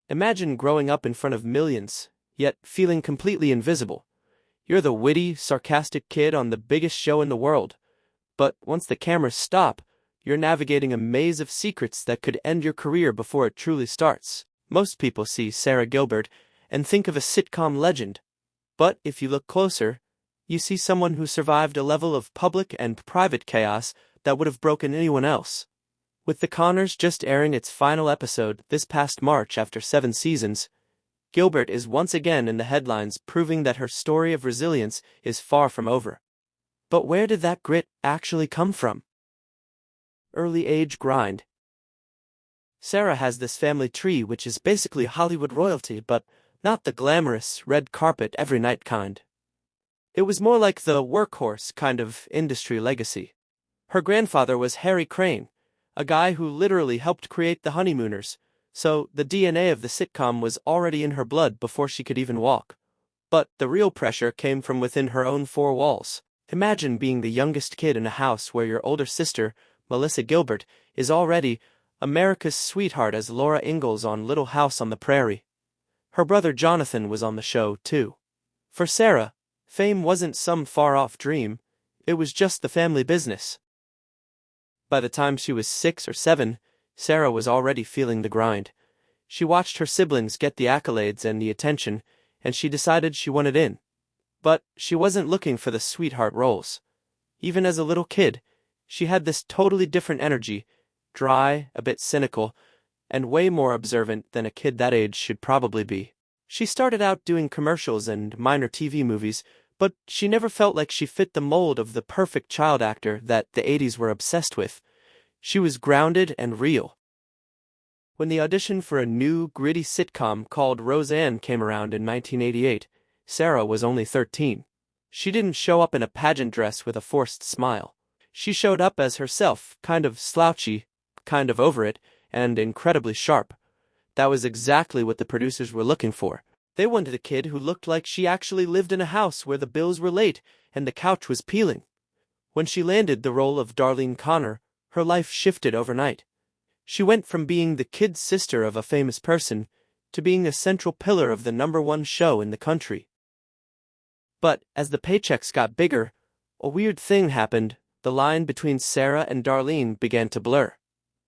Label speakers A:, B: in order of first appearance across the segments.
A: Imagine growing up in front of millions, yet feeling completely invisible. You're the witty, sarcastic kid on the biggest show in the world. But once the cameras stop, you're navigating a maze of secrets that could end your career before it truly starts. Most people see Sara Gilbert and think of a sitcom legend. But if you look closer, you see someone who survived a level of public and private chaos that would have broken anyone else. With The Conners just airing its final episode this past March after 7 seasons, Gilbert is once again in the headlines, proving that her story of resilience is far from over. But where did that grit actually come from? Early age grind. Sara has this family tree which is basically Hollywood royalty, but not the glamorous, red carpet every night kind. It was more like the workhorse kind of industry legacy. Her grandfather was Harry Crane, a guy who literally helped create The Honeymooners, so the DNA of the sitcom was already in her blood before she could even walk. But the real pressure came from within her own 4 walls. Imagine being the youngest kid in a house where your older sister, Melissa Gilbert, is already America's sweetheart as Laura Ingalls on Little House on the Prairie. Her brother Jonathan was on the show, too. For Sara, fame wasn't some far-off dream, it was just the family business. By the time she was 6 or 7, Sara was already feeling the grind. She watched her siblings get the accolades and the attention, and she decided she wanted in. But she wasn't looking for the sweetheart roles. Even as a little kid, she had this totally different energy, dry, a bit cynical, and way more observant than a kid that age should probably be. She started out doing commercials and minor TV movies, but she never felt like she fit the mold of the perfect child actor that the 80s were obsessed with. She was grounded and real. When the audition for a new, gritty sitcom called Roseanne came around in 1988, Sara was only 13. She didn't show up in a pageant dress with a forced smile. She showed up as herself, kind of slouchy, kind of over it, and incredibly sharp. That was exactly what the producers were looking for. They wanted a kid who looked like she actually lived in a house where the bills were late and the couch was peeling. When she landed the role of Darlene Connor, her life shifted overnight. She went from being the kid sister of a famous person to being a central pillar of the #1 show in the country. But as the paychecks got bigger, a weird thing happened. The line between Sara and Darlene began to blur.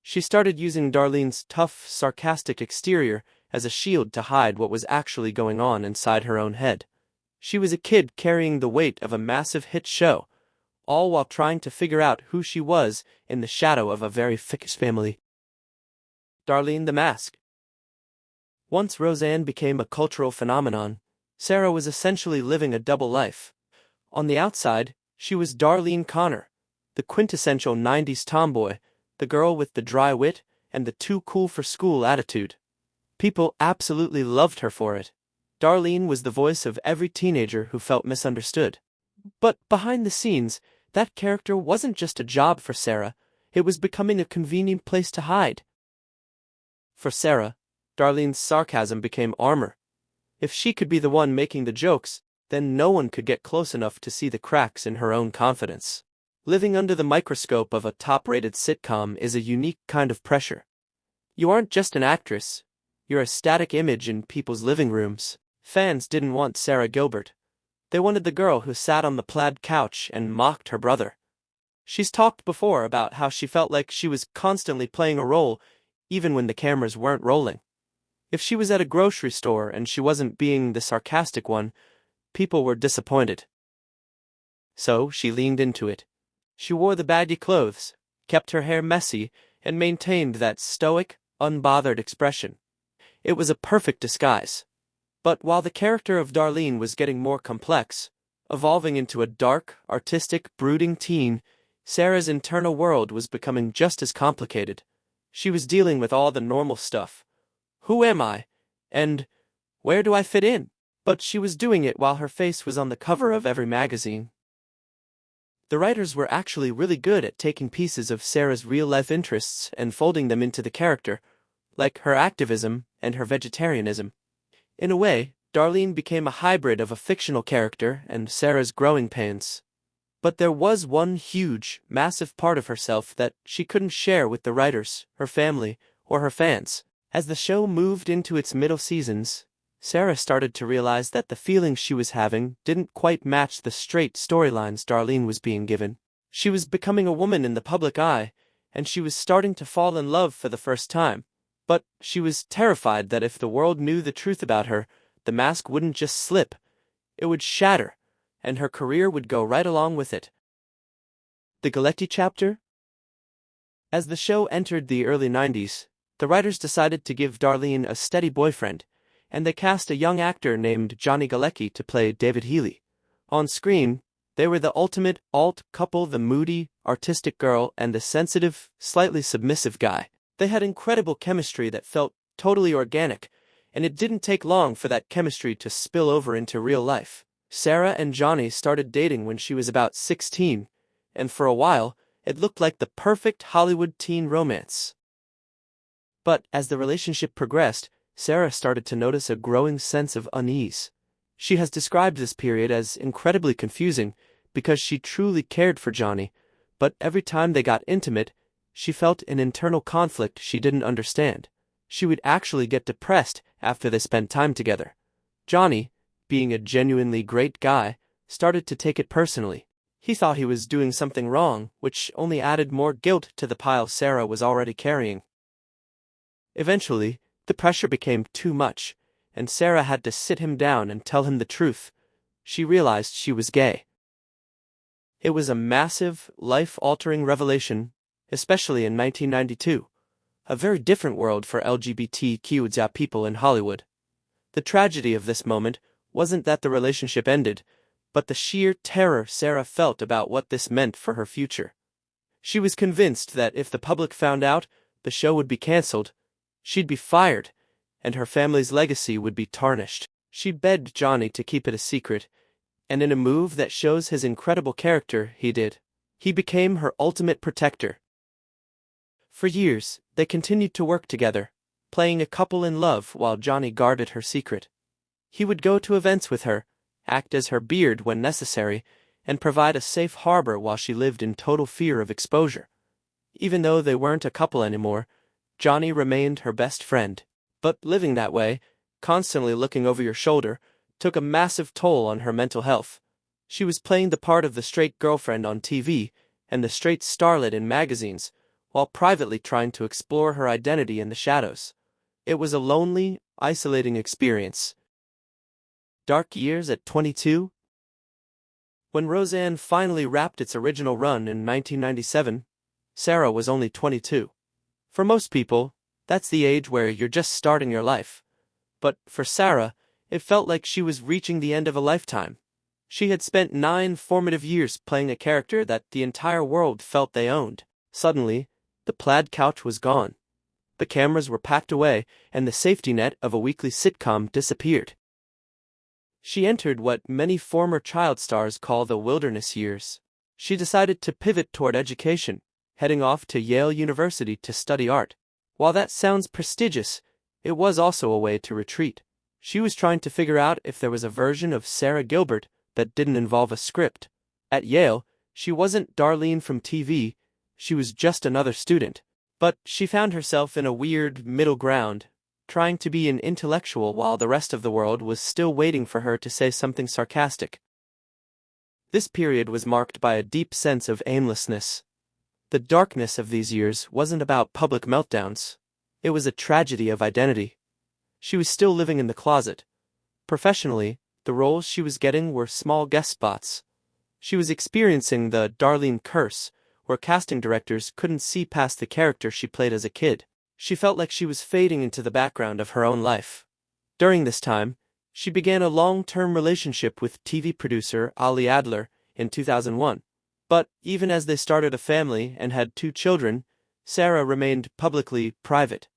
A: She started using Darlene's tough, sarcastic exterior as a shield to hide what was actually going on inside her own head. She was a kid carrying the weight of a massive hit show, all while trying to figure out who she was in the shadow of a very fictitious family. Darlene the Mask. Once Roseanne became a cultural phenomenon, Sara was essentially living a double life. On the outside, she was Darlene Connor, the quintessential 90s tomboy, the girl with the dry wit and the too-cool-for-school attitude. People absolutely loved her for it. Darlene was the voice of every teenager who felt misunderstood. But behind the scenes, that character wasn't just a job for Sara, it was becoming a convenient place to hide. For Sara, Darlene's sarcasm became armor. If she could be the one making the jokes, then no one could get close enough to see the cracks in her own confidence. Living under the microscope of a top-rated sitcom is a unique kind of pressure. You aren't just an actress, you're a static image in people's living rooms. Fans didn't want Sara Gilbert. They wanted the girl who sat on the plaid couch and mocked her brother. She's talked before about how she felt like she was constantly playing a role, even when the cameras weren't rolling. If she was at a grocery store and she wasn't being the sarcastic one, people were disappointed. So she leaned into it. She wore the baggy clothes, kept her hair messy, and maintained that stoic, unbothered expression. It was a perfect disguise. But while the character of Darlene was getting more complex, evolving into a dark, artistic, brooding teen, Sara's internal world was becoming just as complicated. She was dealing with all the normal stuff. Who am I? And where do I fit in? But she was doing it while her face was on the cover of every magazine. The writers were actually really good at taking pieces of Sara's real-life interests and folding them into the character, like her activism and her vegetarianism. In a way, Darlene became a hybrid of a fictional character and Sara's growing pains. But there was one huge, massive part of herself that she couldn't share with the writers, her family, or her fans, As the show moved into its middle seasons, Sara started to realize that the feelings she was having didn't quite match the straight storylines Darlene was being given. She was becoming a woman in the public eye, and she was starting to fall in love for the first time. But she was terrified that if the world knew the truth about her, the mask wouldn't just slip, it would shatter, and her career would go right along with it. The Galeki chapter? As the show entered the early 90s, the writers decided to give Darlene a steady boyfriend, and they cast a young actor named Johnny Galeki to play David Healy. On screen, they were the ultimate alt couple, the moody, artistic girl and the sensitive, slightly submissive guy. They had incredible chemistry that felt totally organic, and it didn't take long for that chemistry to spill over into real life. Sara and Johnny started dating when she was about 16, and for a while, it looked like the perfect Hollywood teen romance. But as the relationship progressed, Sara started to notice a growing sense of unease. She has described this period as incredibly confusing because she truly cared for Johnny, but every time they got intimate, she felt an internal conflict she didn't understand. She would actually get depressed after they spent time together. Johnny, being a genuinely great guy, started to take it personally. He thought he was doing something wrong, which only added more guilt to the pile Sara was already carrying. Eventually, the pressure became too much, and Sara had to sit him down and tell him the truth. She realized she was gay. It was a massive, life-altering revelation, especially in 1992, a very different world for LGBTQ people in Hollywood. The tragedy of this moment wasn't that the relationship ended, but the sheer terror Sara felt about what this meant for her future. She was convinced that if the public found out, the show would be canceled, she'd be fired, and her family's legacy would be tarnished. She begged Johnny to keep it a secret, and in a move that shows his incredible character, he did. He became her ultimate protector. For years, they continued to work together, playing a couple in love while Johnny guarded her secret. He would go to events with her, act as her beard when necessary, and provide a safe harbor while she lived in total fear of exposure. Even though they weren't a couple anymore, Johnny remained her best friend. But living that way, constantly looking over your shoulder, took a massive toll on her mental health. She was playing the part of the straight girlfriend on TV and the straight starlet in magazines, while privately trying to explore her identity in the shadows. It was a lonely, isolating experience. Dark years at 22? When Roseanne finally wrapped its original run in 1997, Sara was only 22. For most people, that's the age where you're just starting your life. But for Sara, it felt like she was reaching the end of a lifetime. She had spent 9 formative years playing a character that the entire world felt they owned. Suddenly, the plaid couch was gone. The cameras were packed away, and the safety net of a weekly sitcom disappeared. She entered what many former child stars call the wilderness years. She decided to pivot toward education, heading off to Yale University to study art. While that sounds prestigious, it was also a way to retreat. She was trying to figure out if there was a version of Sara Gilbert that didn't involve a script. At Yale, she wasn't Darlene from TV, she was just another student. But she found herself in a weird middle ground, trying to be an intellectual while the rest of the world was still waiting for her to say something sarcastic. This period was marked by a deep sense of aimlessness. The darkness of these years wasn't about public meltdowns. It was a tragedy of identity. She was still living in the closet. Professionally, the roles she was getting were small guest spots. She was experiencing the Darlene curse, where casting directors couldn't see past the character she played as a kid. She felt like she was fading into the background of her own life. During this time, she began a long-term relationship with TV producer Ali Adler in 2001. But even as they started a family and had 2 children, Sara remained publicly private.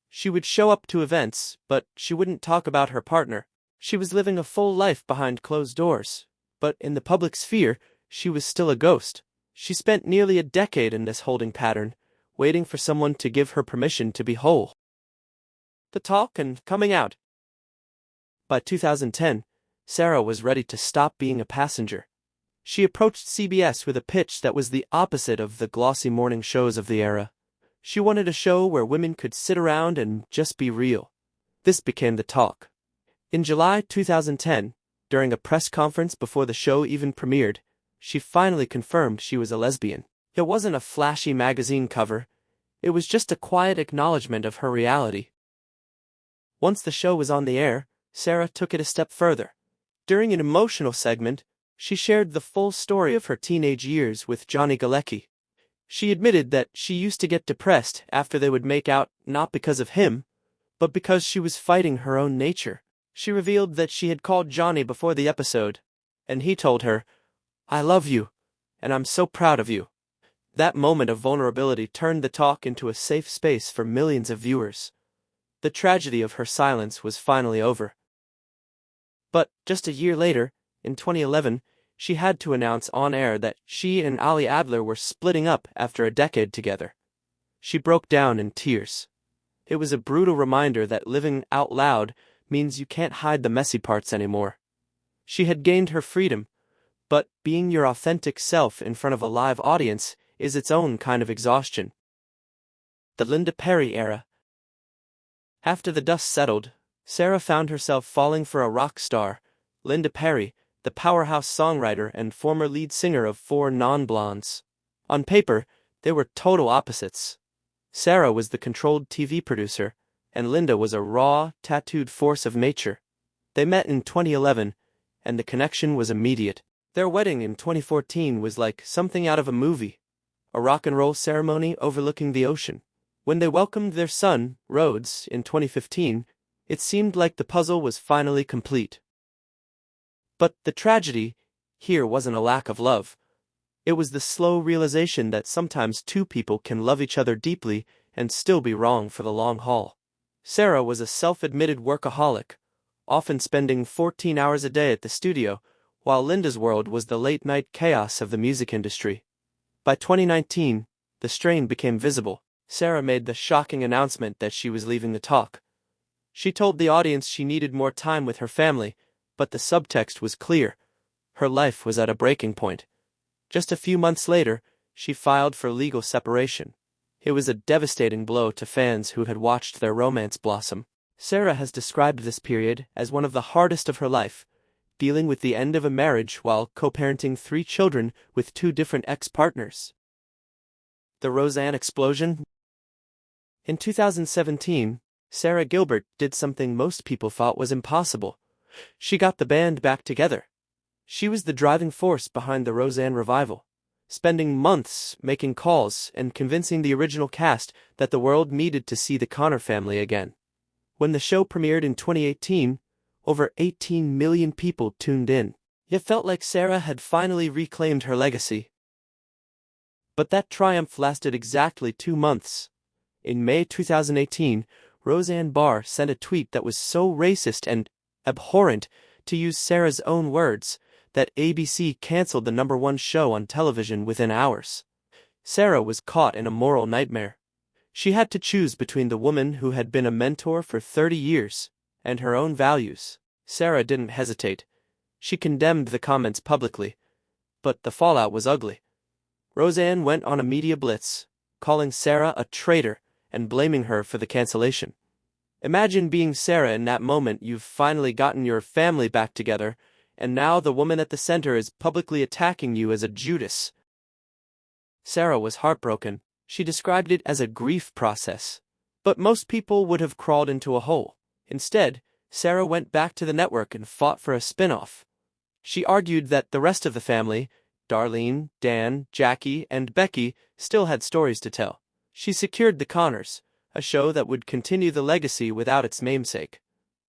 A: She would show up to events, but she wouldn't talk about her partner. She was living a full life behind closed doors, but in the public sphere, she was still a ghost. She spent nearly a decade in this holding pattern, waiting for someone to give her permission to be whole. The talk and coming out. By 2010, Sara was ready to stop being a passenger. She approached CBS with a pitch that was the opposite of the glossy morning shows of the era. She wanted a show where women could sit around and just be real. This became the talk. In July 2010, during a press conference before the show even premiered, she finally confirmed she was a lesbian. It wasn't a flashy magazine cover. It was just a quiet acknowledgement of her reality. Once the show was on the air, Sara took it a step further. During an emotional segment, she shared the full story of her teenage years with Johnny Galeki. She admitted that she used to get depressed after they would make out, not because of him, but because she was fighting her own nature. She revealed that she had called Johnny before the episode, and he told her, "I love you, and I'm so proud of you." That moment of vulnerability turned the talk into a safe space for millions of viewers. The tragedy of her silence was finally over. But just a year later, in 2011, she had to announce on air that she and Ali Adler were splitting up after a decade together. She broke down in tears. It was a brutal reminder that living out loud means you can't hide the messy parts anymore. She had gained her freedom, but being your authentic self in front of a live audience is its own kind of exhaustion. The Linda Perry era. After the dust settled, Sara found herself falling for a rock star, Linda Perry, the powerhouse songwriter and former lead singer of Four Non-Blondes. On paper, they were total opposites. Sara was the controlled TV producer, and Linda was a raw, tattooed force of nature. They met in 2011, and the connection was immediate. Their wedding in 2014 was like something out of a movie, a rock and roll ceremony overlooking the ocean. When they welcomed their son, Rhodes, in 2015, it seemed like the puzzle was finally complete. But the tragedy here wasn't a lack of love. It was the slow realization that sometimes two people can love each other deeply and still be wrong for the long haul. Sara was a self-admitted workaholic, often spending 14 hours a day at the studio, while Linda's world was the late-night chaos of the music industry. By 2019, the strain became visible. Sara made the shocking announcement that she was leaving the talk. She told the audience she needed more time with her family, but the subtext was clear. Her life was at a breaking point. Just a few months later, she filed for legal separation. It was a devastating blow to fans who had watched their romance blossom. Sara has described this period as one of the hardest of her life, dealing with the end of a marriage while co-parenting 3 children with 2 different ex-partners. The Roseanne explosion. In 2017, Sara Gilbert did something most people thought was impossible. She got the band back together. She was the driving force behind the Roseanne revival, spending months making calls and convincing the original cast that the world needed to see the Connor family again. When the show premiered in 2018, over 18 million people tuned in. It felt like Sara had finally reclaimed her legacy. But that triumph lasted exactly 2 months. In May 2018, Roseanne Barr sent a tweet that was so racist and abhorrent, to use Sara's own words, that ABC canceled the #1 show on television within hours. Sara was caught in a moral nightmare. She had to choose between the woman who had been a mentor for 30 years and her own values. Sara didn't hesitate. She condemned the comments publicly, but the fallout was ugly. Roseanne went on a media blitz, calling Sara a traitor and blaming her for the cancellation. Imagine being Sara in that moment. You've finally gotten your family back together, and now the woman at the center is publicly attacking you as a Judas. Sara was heartbroken. She described it as a grief process. But most people would have crawled into a hole. Instead, Sara went back to the network and fought for a spin-off. She argued that the rest of the family, Darlene, Dan, Jackie, and Becky, still had stories to tell. She secured The Connors, a show that would continue the legacy without its namesake.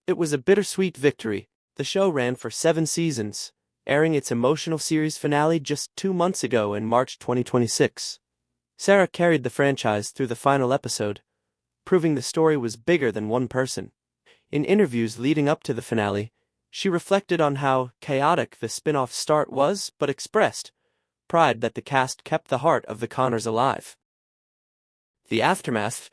A: It was a bittersweet victory. The show ran for 7 seasons, airing its emotional series finale just 2 months ago in March 2026. Sara carried the franchise through the final episode, proving the story was bigger than one person. In interviews leading up to the finale, she reflected on how chaotic the spin-off start was, but expressed pride that the cast kept the heart of the Connors alive. The aftermath.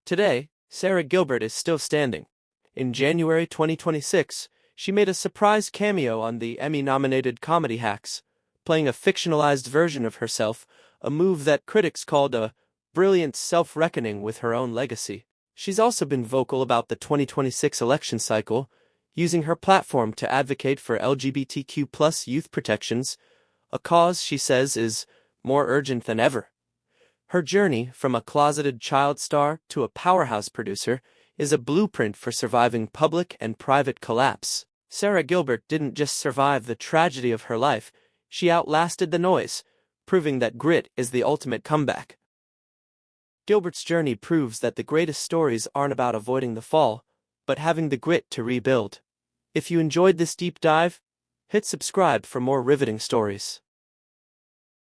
A: Today, Sara Gilbert is still standing. In January 2026, she made a surprise cameo on the Emmy-nominated comedy Hacks, playing a fictionalized version of herself, a move that critics called a brilliant self-reckoning with her own legacy. She's also been vocal about the 2026 election cycle, using her platform to advocate for LGBTQ+ youth protections, a cause she says is more urgent than ever. Her journey from a closeted child star to a powerhouse producer is a blueprint for surviving public and private collapse. Sara Gilbert didn't just survive the tragedy of her life, she outlasted the noise, proving that grit is the ultimate comeback. Gilbert's journey proves that the greatest stories aren't about avoiding the fall, but having the grit to rebuild. If you enjoyed this deep dive, hit subscribe for more riveting stories.